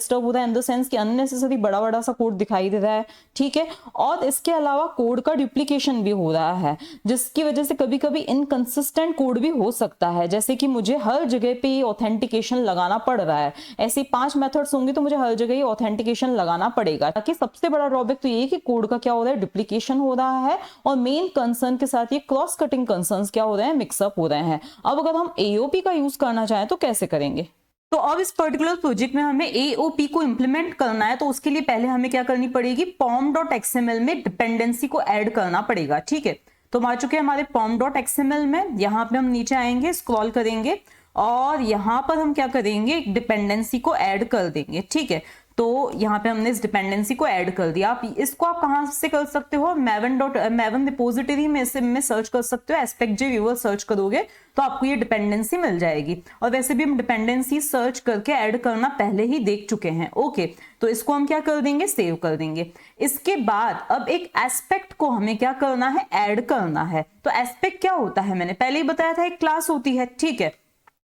द सेंस कि अननेसेसरी बड़ा बड़ा सा कोड दिखाई दे रहा है, ठीक है। और इसके अलावा कोड का डुप्लीकेशन भी हो रहा है, जिसकी वजह से कभी कभी इनकंसिस्टेंट कोड भी हो सकता है, जैसे कि मुझे हर जगह पे ये ऑथेंटिकेशन लगाना पड़ रहा है, ऐसे 5 मेथड्स होंगे तो मुझे हर जगह ये ऑथेंटिकेशन लगाना पड़ेगा, ताकि सबसे बड़ा ड्रॉबैक तो ये कि कोड का क्या हो रहा है, डुप्लीकेशन हो रहा है, और मेन कंसर्न के साथ ये क्रॉस कटिंग कंसर्न्स क्या हो रहे हैं, मिक्सअप हो रहे हैं। अब अगर हम एओपी का यूज करना चाहें तो कैसे करेंगे, तो अब इस पर्टिकुलर प्रोजेक्ट में हमें एओपी को इंप्लीमेंट करना है, तो उसके लिए पहले हमें क्या करनी पड़ेगी, pom.xml में डिपेंडेंसी को ऐड करना पड़ेगा, ठीक है। तो हम आ चुके हैं हमारे pom.xml में, यहाँ पे हम नीचे आएंगे, स्क्रॉल करेंगे, और यहाँ पर हम क्या करेंगे, एक डिपेंडेंसी को ऐड कर देंगे, ठीक है। तो यहाँ पे हमने इस डिपेंडेंसी को ऐड कर दिया। आप इसको आप कहाँ से कर सकते हो, maven रिपोजिटरी में सर्च कर सकते हो, एस्पेक्ट व्यूअर सर्च करोगे तो आपको ये डिपेंडेंसी मिल जाएगी। और वैसे भी हम डिपेंडेंसी सर्च करके ऐड करना पहले ही देख चुके हैं, ओके। तो इसको हम क्या कर देंगे, सेव कर देंगे। इसके बाद अब एक एस्पेक्ट को हमें क्या करना है, ऐड करना है। तो एस्पेक्ट क्या होता है, मैंने पहले ही बताया था, एक क्लास होती है, ठीक है।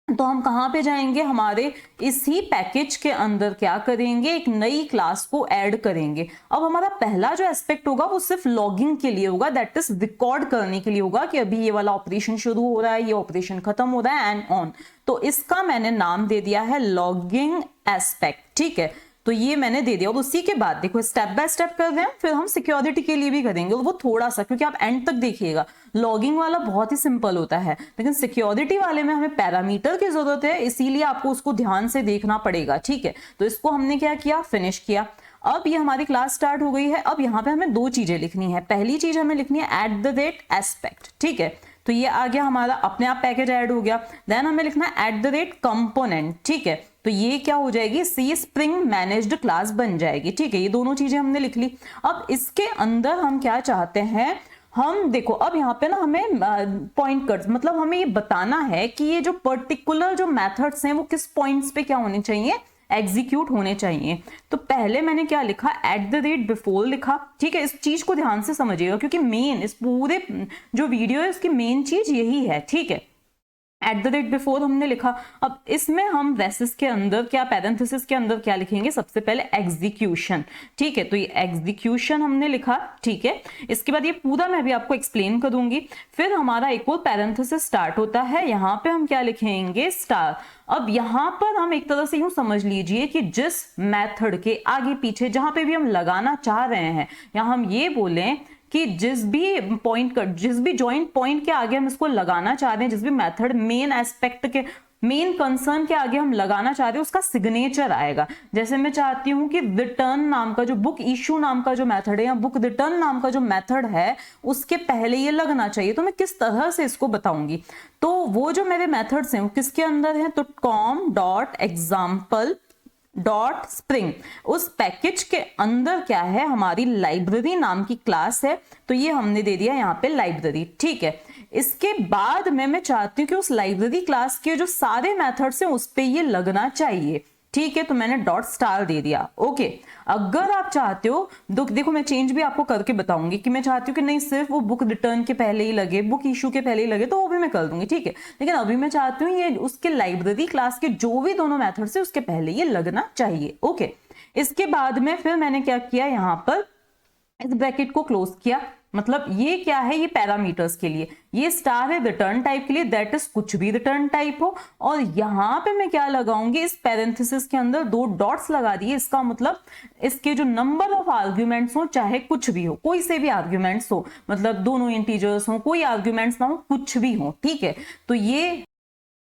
तो हम कहाँ पे जाएंगे, हमारे इसी पैकेज के अंदर क्या करेंगे, एक नई क्लास को ऐड करेंगे। अब हमारा पहला जो एस्पेक्ट होगा वो सिर्फ लॉगिंग के लिए होगा, दैट इज रिकॉर्ड करने के लिए होगा कि अभी ये वाला ऑपरेशन शुरू हो रहा है, ये ऑपरेशन खत्म हो रहा है, एंड ऑन। तो इसका मैंने नाम दे दिया है लॉगिंग एस्पेक्ट, ठीक है। तो ये मैंने दे दिया, और उसी के बाद देखो स्टेप बाय स्टेप कर रहे हैं, फिर हम सिक्योरिटी के लिए भी करेंगे, और वो थोड़ा सा, क्योंकि आप एंड तक देखिएगा, लॉगिंग वाला बहुत ही सिंपल होता है, लेकिन सिक्योरिटी वाले में हमें पैरामीटर की जरूरत है, इसीलिए आपको उसको ध्यान से देखना पड़ेगा, ठीक है। तो इसको हमने क्या किया, फिनिश किया। अब ये हमारी क्लास स्टार्ट हो गई है। अब यहाँ पे हमें 2 चीजें लिखनी है। पहली चीज हमें लिखनी है @एस्पेक्ट, ठीक है। तो ये आ गया हमारा, अपने आप पैकेज ऐड हो गया। देन हमें लिखना है @कंपोनेंट, ठीक है। तो ये क्या हो जाएगी, सी स्प्रिंग मैनेज्ड क्लास बन जाएगी, ठीक है। ये दोनों चीजें हमने लिख ली। अब इसके अंदर हम क्या चाहते हैं, हम देखो अब यहाँ पे ना हमें पॉइंट कर, मतलब हमें ये बताना है कि ये जो पर्टिकुलर जो मेथड्स हैं वो किस पॉइंट्स पे क्या होने चाहिए, एग्जीक्यूट होने चाहिए। तो पहले मैंने क्या लिखा, @बिफोर लिखा, ठीक है। इस चीज को ध्यान से समझिएगा, क्योंकि मेन इस पूरे जो वीडियो है उसकी मेन चीज यही है, ठीक है। बिफोर हमने लिखा। अब इसमें हम ब्रेसेस के अंदर क्या, पैरेंथेसिस के अंदर क्या लिखेंगे, सबसे पहले एग्जीक्यूशन, ठीक है। तो ये एग्जीक्यूशन हमने लिखा, ठीक है। इसके बाद ये पूरा मैं भी आपको एक्सप्लेन करूंगी। फिर हमारा एक और पैरेंथेसिस स्टार्ट होता है, यहाँ पे हम क्या लिखेंगे, स्टार। अब यहाँ पर हम एक तरह से यूं समझ लीजिए कि जिस मेथड के आगे पीछे जहां पे भी हम लगाना चाह रहे हैं, यहाँ हम ये बोलें कि जिस भी जॉइंट पॉइंट के आगे हम इसको लगाना चाह रहे हैं, जिस भी मेथड मेन एस्पेक्ट के मेन कंसर्न के आगे हम लगाना चाह रहे हैं, उसका सिग्नेचर आएगा। जैसे मैं चाहती हूं कि रिटर्न नाम का जो बुक इशू नाम का जो मेथड है, या बुक रिटर्न नाम का जो मेथड है, उसके पहले ये लगना चाहिए। तो मैं किस तरह से इसको बताऊंगी, तो वो जो मेरे मेथड्स हैं वो किसके अंदर हैं, तो com.example.spring, उस पैकेज के अंदर क्या है, हमारी लाइब्रेरी नाम की क्लास है। तो ये हमने दे दिया यहाँ पे लाइब्रेरी, ठीक है। इसके बाद मैं चाहती हूँ कि उस लाइब्रेरी क्लास के जो सारे मेथड्स हैं उस पे ये लगना चाहिए, ठीक है। तो मैंने .स्टार दे दिया, ओके। अगर आप चाहते हो, देखो मैं चेंज भी आपको करके बताऊंगी कि मैं चाहती हूँ कि नहीं सिर्फ वो बुक रिटर्न के पहले ही लगे, बुक इशू के पहले ही लगे, तो वो भी मैं कर दूंगी, ठीक है। लेकिन अभी मैं चाहती हूँ ये उसके लाइब्रेरी क्लास के जो भी दोनों मेथड्स है उसके पहले ये लगना चाहिए, ओके। इसके बाद में फिर मैंने क्या किया, यहाँ पर इस ब्रैकेट को क्लोज किया। मतलब ये क्या है, ये पैरामीटर्स के लिए, ये स्टार है रिटर्न टाइप के लिए, दैट इज कुछ भी रिटर्न टाइप हो। और यहाँ पे मैं क्या लगाऊंगी, इस पैरेंथेसिस के अंदर 2 डॉट्स लगा दिए। इसका मतलब इसके जो नंबर ऑफ आर्ग्यूमेंट्स हो, चाहे कुछ भी हो, कोई से भी आर्ग्यूमेंट्स हो, मतलब दोनों इंटीजर्स हो, कोई आर्ग्यूमेंट्स ना हो, कुछ भी हो, ठीक है।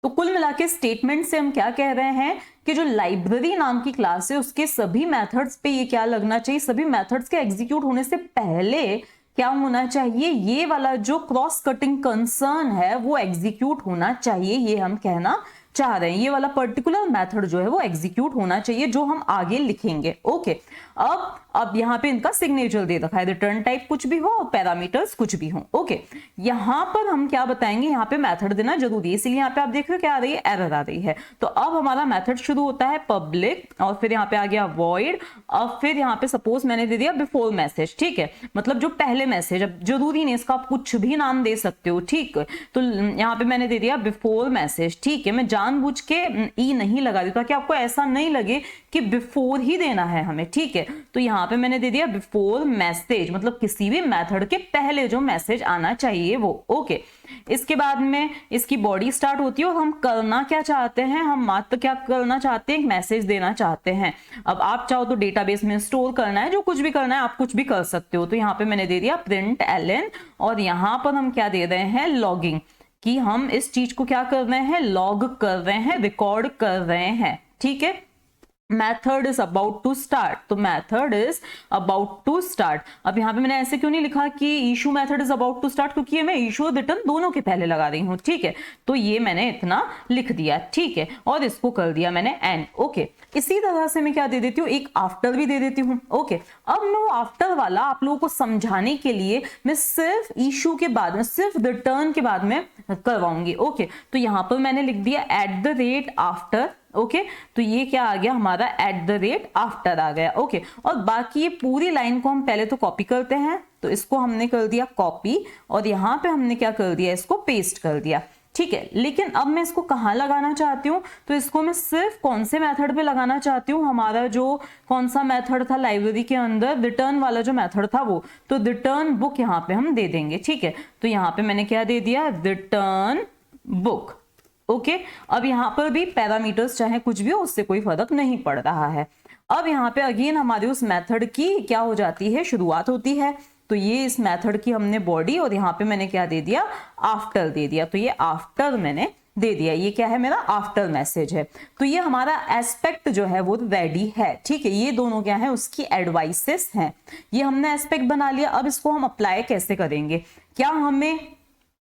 तो कुल मिला के स्टेटमेंट से हम क्या कह रहे हैं कि जो लाइब्रेरी नाम की क्लास है उसके सभी मेथड्स पे ये क्या लगना चाहिए, सभी मेथड्स के एग्जीक्यूट होने से पहले क्या होना चाहिए, ये वाला जो क्रॉस कटिंग कंसर्न है वो एग्जीक्यूट होना चाहिए, ये हम कहना चाह रहे हैं, ये वाला पर्टिकुलर मेथड जो है वो एग्जीक्यूट होना चाहिए जो हम आगे लिखेंगे। ओके, अब यहाँ पे इनका सिग्नेचर दे रखा है, रिटर्न टाइप कुछ भी हो और पैरामीटर्स कुछ भी हो। ओके, यहाँ पर हम क्या बताएंगे, यहाँ पे मेथड देना जरूरी है, इसलिए यहाँ पे आप देख रहे हो क्या आ रही है, एरर आ रही है। तो अब हमारा मेथड शुरू होता है पब्लिक और फिर यहाँ पे आ गया वॉइड, और फिर यहाँ पे सपोज मैंने दे दिया बिफोर मैसेज। ठीक है, मतलब जो पहले मैसेज, अब जरूरी नहीं इसका आप कुछ भी नाम दे सकते हो। ठीक, तो यहाँ पे मैंने दे दिया बिफोर मैसेज। ठीक है, मैं जानबूझ के ई नहीं लगा दी ताकि आपको ऐसा नहीं लगे कि बिफोर ही देना है हमें। ठीक है, तो यहाँ पे मैंने दे दिया बिफोर मैसेज, मतलब किसी भी मेथड के पहले जो मैसेज आना चाहिए वो। ओके, इसके बाद में इसकी बॉडी स्टार्ट होती है और हम करना क्या चाहते हैं, हम मात्र क्या करना चाहते हैं, एक मैसेज देना चाहते हैं। अब आप चाहो तो डेटाबेस में स्टोर करना है, जो कुछ भी करना है आप कुछ भी कर सकते हो। तो यहाँ पे मैंने दे दिया प्रिंट एलएन और यहाँ पर हम क्या दे रहे हैं, लॉगिंग, कि हम इस चीज को क्या कर रहे हैं, लॉग कर रहे हैं, रिकॉर्ड कर रहे हैं। ठीक है, method is about to start, तो method is about to start. अब यहाँ पे मैंने ऐसे क्यों नहीं लिखा कि इशू method is about to start, क्योंकि ये मैं इशू और रिटर्न दोनों के पहले लगा रही हूँ। ठीक है, तो ये मैंने इतना लिख दिया। ठीक है, और इसको कर दिया मैंने एंड। ओके, इसी तरह से मैं क्या दे देती हूँ, एक आफ्टर भी दे देती हूँ। ओके, अब मैं वो आफ्टर वाला आप लोगों को समझाने के लिए मैं सिर्फ इशू के बाद में, सिर्फ रिटर्न के बाद में करवाऊंगी। ओके, तो यहाँ पर मैंने लिख दिया at the rate after. Okay, तो ये क्या आ गया हमारा, एट द रेट आफ्टर आ गया। ओके, और बाकी ये पूरी लाइन को हम पहले तो कॉपी करते हैं, तो इसको हमने कर दिया कॉपी और यहाँ पे हमने क्या कर दिया, इसको पेस्ट कर दिया। ठीक है, लेकिन अब मैं इसको कहाँ लगाना चाहती हूँ, तो इसको मैं सिर्फ कौन से मेथड पे लगाना चाहती हूँ, हमारा जो कौन सा मेथड था लाइब्रेरी के अंदर, रिटर्न वाला जो मेथड था वो, तो रिटर्न बुक यहाँ पे हम दे देंगे। ठीक है, तो यहाँ पे मैंने क्या दे दिया, रिटर्न बुक। ओके, अब यहाँ पर भी पैरामीटर्स चाहे कुछ भी हो उससे कोई फर्क नहीं पड़ रहा है। अब यहाँ पे अगेन हमारी उस मेथड की क्या हो जाती है, शुरुआत होती है। तो ये इस मेथड की हमने बॉडी और यहाँ पे मैंने क्या दे दिया, आफ्टर दे दिया। तो ये आफ्टर मैंने दे दिया, ये क्या है, मेरा आफ्टर मैसेज है। तो ये हमारा एस्पेक्ट जो है वो रेडी है। ठीक है, ये दोनों क्या है, उसकी एडवाइसेस हैं। ये हमने एस्पेक्ट बना लिया। अब इसको हम अप्लाई कैसे करेंगे, क्या हमें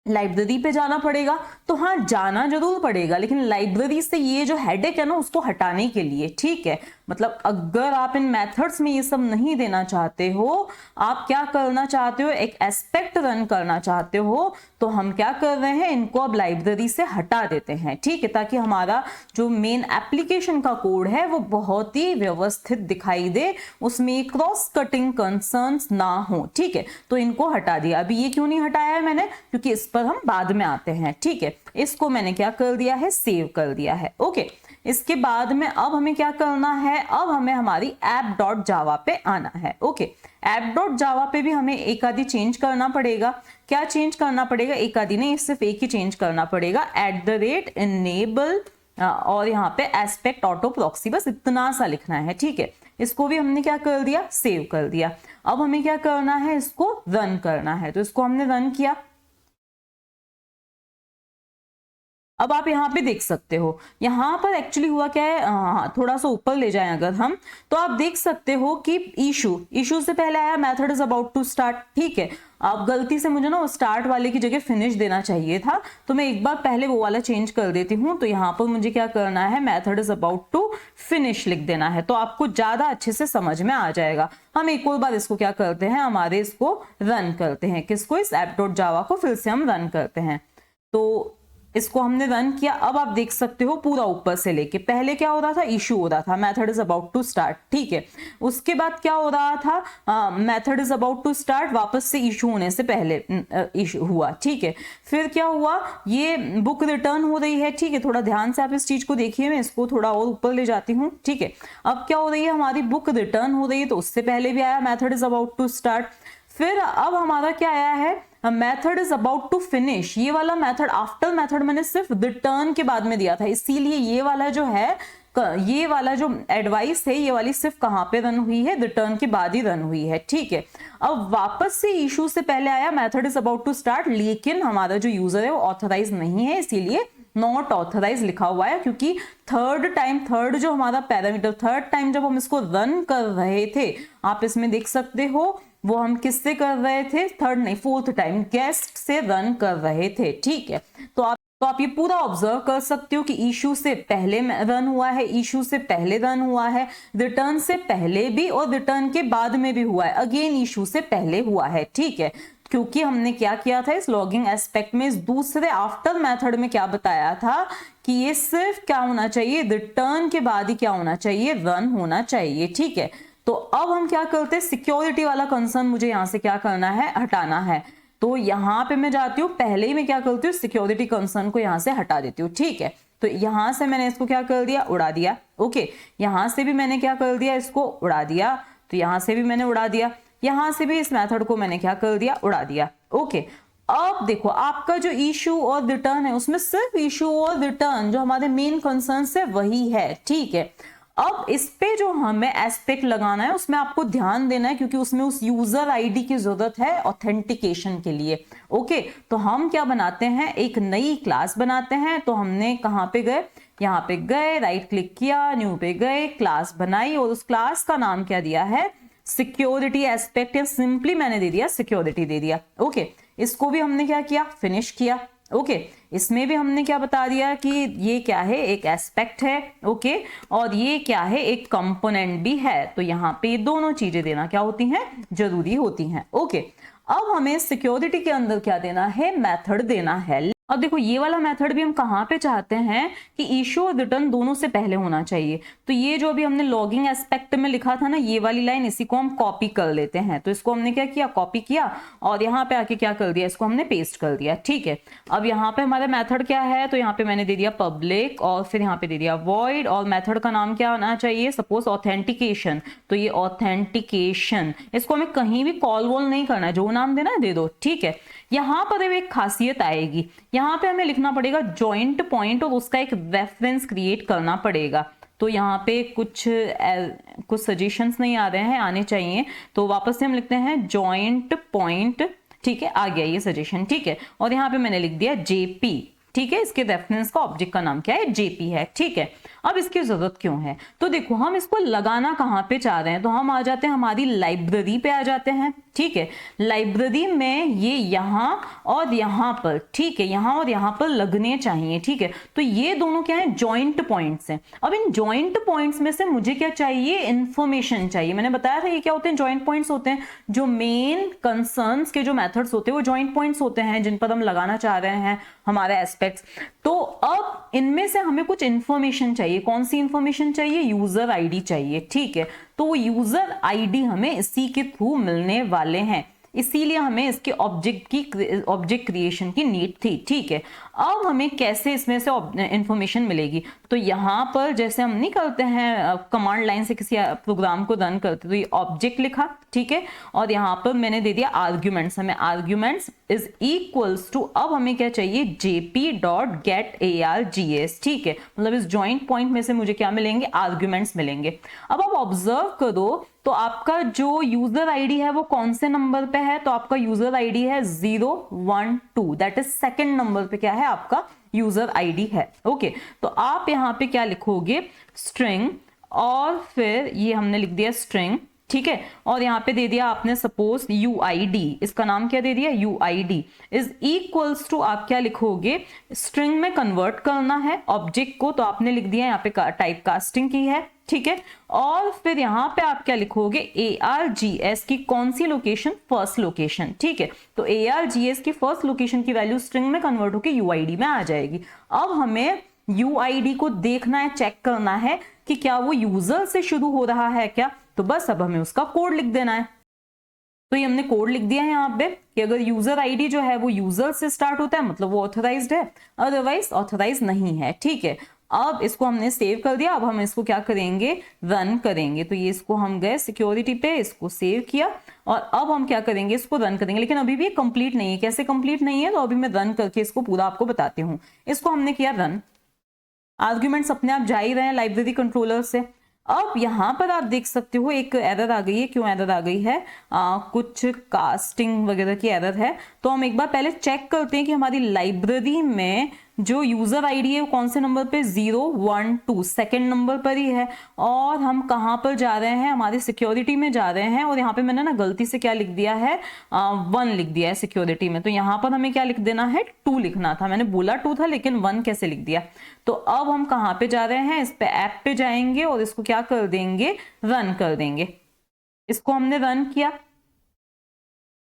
लाइब्रेरी पे जाना पड़ेगा, तो हाँ जाना जरूर पड़ेगा, लेकिन लाइब्रेरी से ये जो हेडेक है ना उसको हटाने के लिए। ठीक है, मतलब अगर आप इन मेथड्स में ये सब नहीं देना चाहते हो, आप क्या करना चाहते हो, एक एस्पेक्ट रन करना चाहते हो, तो हम क्या कर रहे हैं, इनको अब लाइब्रेरी से हटा देते हैं। ठीक है, ताकि हमारा जो मेन एप्लीकेशन का कोड है वो बहुत ही व्यवस्थित दिखाई दे, उसमें क्रॉस कटिंग कंसर्न्स ना हो। ठीक है, तो इनको हटा दिया। अभी ये क्यों नहीं हटाया है मैंने, क्योंकि इस पर हम बाद में आते हैं। ठीक है, इसको मैंने क्या कर दिया है, सेव कर दिया है। ओके, इसके बाद में अब हमें क्या करना है, अब हमें हमारी app.java पे आना है। ओके, app.java पे भी हमें एक आधी चेंज करना पड़ेगा। क्या चेंज करना पड़ेगा, एक आधी नहीं, सिर्फ एक ही चेंज करना पड़ेगा, @enable और यहाँ पे एस्पेक्ट ऑटो प्रॉक्सी, बस इतना सा लिखना है। ठीक है, इसको भी हमने क्या कर दिया, सेव कर दिया। अब हमें क्या करना है, इसको रन करना है, तो इसको हमने रन किया। अब आप यहाँ पे देख सकते हो, यहाँ पर एक्चुअली हुआ क्या है, थोड़ा सा ऊपर ले जाएं अगर हम, तो आप देख सकते हो कि इशू से पहले आया method is about to start. ठीक है, अब गलती से मुझे ना स्टार्ट वाले की जगह फिनिश देना चाहिए था, तो मैं एक बार पहले वो वाला चेंज कर देती हूँ। तो यहाँ पर मुझे क्या करना है, method is about to finish लिख देना है, तो आपको ज्यादा अच्छे से समझ में आ जाएगा। हम एक और बार इसको क्या करते हैं, हमारे इसको रन करते हैं, किसको, इस app.java को फिर से हम रन करते हैं। तो इसको हमने रन किया। अब आप देख सकते हो पूरा ऊपर से लेके, पहले क्या हो रहा था, इशू हो रहा था, method is about to start. ठीक है, उसके बाद क्या हो रहा था, method is about to start वापस से इशू होने से पहले इशू हुआ। ठीक है, फिर क्या हुआ, ये बुक रिटर्न हो रही है। ठीक है, थोड़ा ध्यान से आप इस चीज को देखिए, मैं इसको थोड़ा और ऊपर ले जाती हूँ। ठीक है, अब क्या हो रही है, हमारी बुक रिटर्न हो रही है, तो उससे पहले भी आया method is about to start. फिर अब हमारा क्या आया है, method is about to finish. ये वाला मैथड, आफ्टर मैथड मैंने सिर्फ रिटर्न के बाद में दिया था, इसीलिए ये वाला जो है, ये वाला जो एडवाइस है, ये वाली सिर्फ कहाँ पे रन हुई है, रिटर्न के बाद ही रन हुई है। ठीक है, अब वापस से इशू से पहले आया method is about to start, लेकिन हमारा जो यूजर है वो ऑथराइज नहीं है, इसीलिए नॉट ऑथराइज लिखा हुआ है, क्योंकि थर्ड जो हमारा पैरामीटर, थर्ड टाइम जब हम इसको रन कर रहे थे, आप इसमें देख सकते हो, वो हम किससे कर रहे थे, थर्ड नहीं फोर्थ टाइम गेस्ट से रन कर रहे थे। ठीक है, तो आप तो आप ये पूरा ऑब्जर्व कर सकते हो कि इशू से पहले रन हुआ है, इशू से पहले रन हुआ है, रिटर्न से पहले भी और रिटर्न के बाद में भी हुआ है, अगेन इशू से पहले हुआ है। ठीक है, क्योंकि हमने क्या किया था इस लॉगिंग एस्पेक्ट में, इस दूसरे आफ्टर मेथड में क्या बताया था कि ये सिर्फ क्या होना चाहिए, रिटर्न के बाद ही क्या होना चाहिए, रन होना चाहिए। ठीक है, तो अब हम क्या करते हैं, सिक्योरिटी वाला कंसर्न मुझे यहां से क्या करना है, हटाना है। तो यहां पे मैं जाती हूँ, पहले ही मैं क्या करती हूँ, सिक्योरिटी कंसर्न को यहां से हटा देती हूँ। ठीक है, तो यहां से मैंने इसको क्या कर दिया, उड़ा दिया। ओके, यहां से भी मैंने क्या कर दिया, इसको उड़ा दिया। तो यहां से भी मैंने उड़ा दिया, यहां से भी इस मेथड को मैंने क्या कर दिया, उड़ा दिया। ओके, अब देखो आपका जो इशू और रिटर्न है उसमें सिर्फ इशू और रिटर्न जो हमारे मेन कंसर्न है वही है। ठीक है, अब इस पे जो हमें एस्पेक्ट लगाना है उसमें आपको ध्यान देना है, क्योंकि उसमें उस यूजर आईडी की जरूरत है ऑथेंटिकेशन के लिए। ओके, तो हम क्या बनाते हैं, एक नई क्लास बनाते हैं। तो हमने कहां पे गए, यहाँ पे गए, राइट क्लिक किया, न्यू पे गए, क्लास बनाई और उस क्लास का नाम क्या दिया है, सिक्योरिटी एस्पेक्ट, या सिंपली मैंने दे दिया सिक्योरिटी दे दिया। ओके, इसको भी हमने क्या किया, फिनिश किया। ओके, इसमें भी हमने क्या बता दिया कि ये क्या है, एक एस्पेक्ट है। ओके, और ये क्या है, एक कंपोनेंट भी है। तो यहाँ पे दोनों चीजें देना क्या होती हैं, जरूरी होती हैं। ओके, अब हमें सिक्योरिटी के अंदर क्या देना है, मेथड देना है। अब देखो ये वाला मेथड भी हम कहाँ पे चाहते हैं कि इशू और रिटर्न दोनों से पहले होना चाहिए। तो ये जो अभी हमने लॉगिंग एस्पेक्ट में लिखा था ना, ये वाली लाइन, इसी को हम कॉपी कर लेते हैं। तो इसको हमने क्या किया, कॉपी किया और यहाँ पे आके क्या कर दिया, इसको हमने पेस्ट कर दिया। ठीक है, अब यहाँ पे हमारा मेथड क्या है, तो यहाँ पे मैंने दे दिया पब्लिक और फिर यहाँ पे दे दिया वॉइड, और मेथड का नाम क्या होना चाहिए, सपोज ऑथेंटिकेशन। तो ये ऑथेंटिकेशन, इसको हमें कहीं भी कॉल वॉल नहीं करना है, जो नाम देना है दे दो। ठीक है, यहां पर एक खासियत आएगी, यहां पे हमें लिखना पड़ेगा जॉइंट पॉइंट और उसका एक रेफरेंस क्रिएट करना पड़ेगा। तो यहाँ पे कुछ सजेशंस नहीं आ रहे हैं, आने चाहिए। तो वापस से हम लिखते हैं जॉइंट पॉइंट। ठीक है, आ गया ये सजेशन। ठीक है, और यहाँ पे मैंने लिख दिया जेपी। ठीक है, इसके रेफरेंस का ऑब्जेक्ट का नाम क्या है, जेपी है। ठीक है, अब इसकी जरूरत क्यों है, तो देखो हम इसको लगाना कहां पे चाह रहे हैं, तो हम आ जाते हैं हमारी लाइब्रेरी पे आ जाते हैं। ठीक है, लाइब्रेरी में ये यहां और यहां पर, ठीक है, यहां और यहां पर लगने चाहिए। ठीक है, तो ये दोनों क्या है, जॉइंट पॉइंट्स हैं। अब इन जॉइंट पॉइंट्स में से मुझे क्या चाहिए, इंफॉर्मेशन चाहिए। मैंने बताया था ये क्या होते हैं, जॉइंट पॉइंट्स होते हैं, जो मेन कंसर्न्स के जो मेथड्स होते हैं वो जॉइंट पॉइंट्स होते हैं, जिन पर हम लगाना चाह रहे हैं हमारे एस्पेक्ट्स। तो अब इनमें से हमें कुछ इंफॉर्मेशन चाहिए। कौन सी इंफॉर्मेशन चाहिए, यूजर आईडी चाहिए। ठीक है, तो वो यूजर आईडी हमें इसी के थ्रू मिलने वाले हैं, इसीलिए हमें इसके ऑब्जेक्ट क्रिएशन की नीड थी। ठीक है, अब हमें कैसे इसमें से इंफॉर्मेशन मिलेगी, तो यहां पर जैसे हम नहीं करते हैं कमांड लाइन से किसी प्रोग्राम को रन करते, तो ये ऑब्जेक्ट लिखा। ठीक है, और यहां पर मैंने दे दिया आर्ग्यूमेंट्स, हमें आर्ग्यूमेंट्स इज इक्वल्स टू, अब हमें क्या चाहिए, jp.getArgs। ठीक है, मतलब इस जॉइंट पॉइंट में से मुझे क्या मिलेंगे, आर्ग्यूमेंट्स मिलेंगे। अब आप ऑब्जर्व करो तो आपका जो यूजर आईडी है वो कौन से नंबर पे है, तो आपका यूजर आईडी है 012, दैट इज सेकंड नंबर पे क्या है, आपका यूजर आईडी है। ओके, तो आप यहां पे क्या लिखोगे, स्ट्रिंग, और फिर ये हमने लिख दिया स्ट्रिंग। ठीक है, और यहाँ पे दे दिया आपने सपोज UID, इसका नाम क्या दे दिया, UID इज इक्वल्स टू, आप क्या लिखोगे, स्ट्रिंग में कन्वर्ट करना है ऑब्जेक्ट को, तो आपने लिख दिया यहाँ पे टाइप कास्टिंग की है। ठीक है, और फिर यहाँ पे आप क्या लिखोगे, ARGS की कौन सी लोकेशन, फर्स्ट लोकेशन। ठीक है, तो ARGS की फर्स्ट लोकेशन की वैल्यू स्ट्रिंग में कन्वर्ट होकर UID में आ जाएगी। अब हमें UID को देखना है, चेक करना है कि क्या वो यूजर से शुरू हो रहा है क्या, तो बस अब हमें उसका कोड लिख देना है। तो ये हमने कोड लिख दिया है यहाँ पे कि अगर यूजर आईडी जो है वो यूजर से स्टार्ट होता है मतलब वो ऑथराइज्ड है, अदरवाइज ऑथराइज नहीं है। ठीक है, अब इसको हमने सेव कर दिया, अब हम इसको क्या करेंगे, रन करेंगे। तो ये इसको हम गए सिक्योरिटी पे, इसको सेव किया और अब हम क्या करेंगे, इसको रन करेंगे। लेकिन अभी भी कंप्लीट नहीं है, कैसे कंप्लीट नहीं है, तो अभी मैं रन करके इसको पूरा आपको बताती हूँ। इसको हमने किया रन, आर्ग्यूमेंट्स अपने आप जा ही रहे हैं लाइब्रेरी कंट्रोलर से। अब यहां पर आप देख सकते हो एक एरर आ गई है। क्यों एरर आ गई है, कुछ कास्टिंग वगैरह की एरर है। तो हम एक बार पहले चेक करते हैं कि हमारी लाइब्रेरी में जो यूजर आईडी है वो कौन से नंबर पे 012 सेकेंड नंबर पर ही है। और हम कहाँ पर जा रहे हैं, हमारी सिक्योरिटी में जा रहे हैं। और यहाँ पे मैंने ना गलती से क्या लिख दिया है, 1 लिख दिया है सिक्योरिटी में। तो यहाँ पर हमें क्या लिख देना है, 2 लिखना था। मैंने बोला 2 था लेकिन 1 कैसे लिख दिया। तो अब हम कहाँ पे जा रहे हैं, इस पे ऐप पे जाएंगे और इसको क्या कर देंगे, रन कर देंगे। इसको हमने रन किया।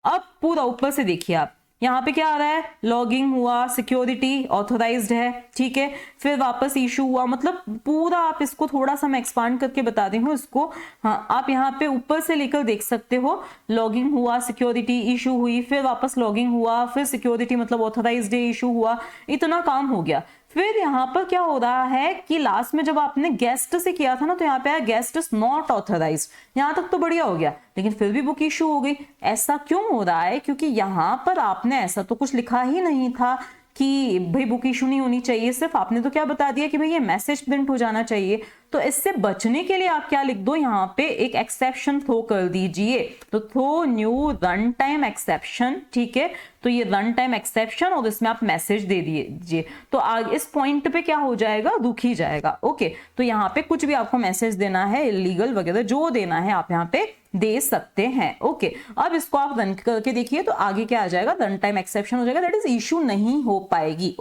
अब पूरा ऊपर से देखिए आप, यहाँ पे क्या आ रहा है, लॉगिंग हुआ, सिक्योरिटी ऑथोराइज्ड है, ठीक है, फिर वापस इशू हुआ। मतलब पूरा आप इसको थोड़ा सा मैं एक्सपांड करके बता दी हूँ इसको। हाँ, आप यहाँ पे ऊपर से लेकर देख सकते हो, लॉगिंग हुआ, सिक्योरिटी इशू हुई, फिर वापस लॉगिंग हुआ, फिर सिक्योरिटी मतलब ऑथोराइज्ड इशू हुआ, इतना काम हो गया। फिर यहाँ पर क्या हो रहा है कि लास्ट में जब आपने गेस्ट से किया था ना, तो यहाँ पे आया गेस्ट इज नॉट ऑथराइज्ड। यहाँ तक तो बढ़िया हो गया, लेकिन फिर भी बुक इशू हो गई। ऐसा क्यों हो रहा है, क्योंकि यहाँ पर आपने ऐसा तो कुछ लिखा ही नहीं था कि भाई बुक इशू नहीं होनी चाहिए, सिर्फ आपने तो क्या बता दिया कि भाई ये मैसेज प्रिंट हो जाना चाहिए। तो इससे बचने के लिए आप क्या लिख दो, यहाँ पे एक एक्सेप्शन थ्रो कर दीजिए। तो throw new run time exception, ठीक है। तो ये रन टाइम एक्सेप्शन और इसमें आप मैसेज दे दीजिए। तो आगे इस पॉइंट पे क्या हो जाएगा, रुक ही जाएगा। ओके, तो यहाँ पे कुछ भी आपको मैसेज देना है, इलीगल वगैरह जो देना है आप यहाँ पे दे सकते हैं। ओके, अब इसको आप रन करके देखिए तो आगे क्या आ जाएगा, रन टाइम एक्सेप्शन हो जाएगा, दैट इज इशू नहीं हो पाएगी।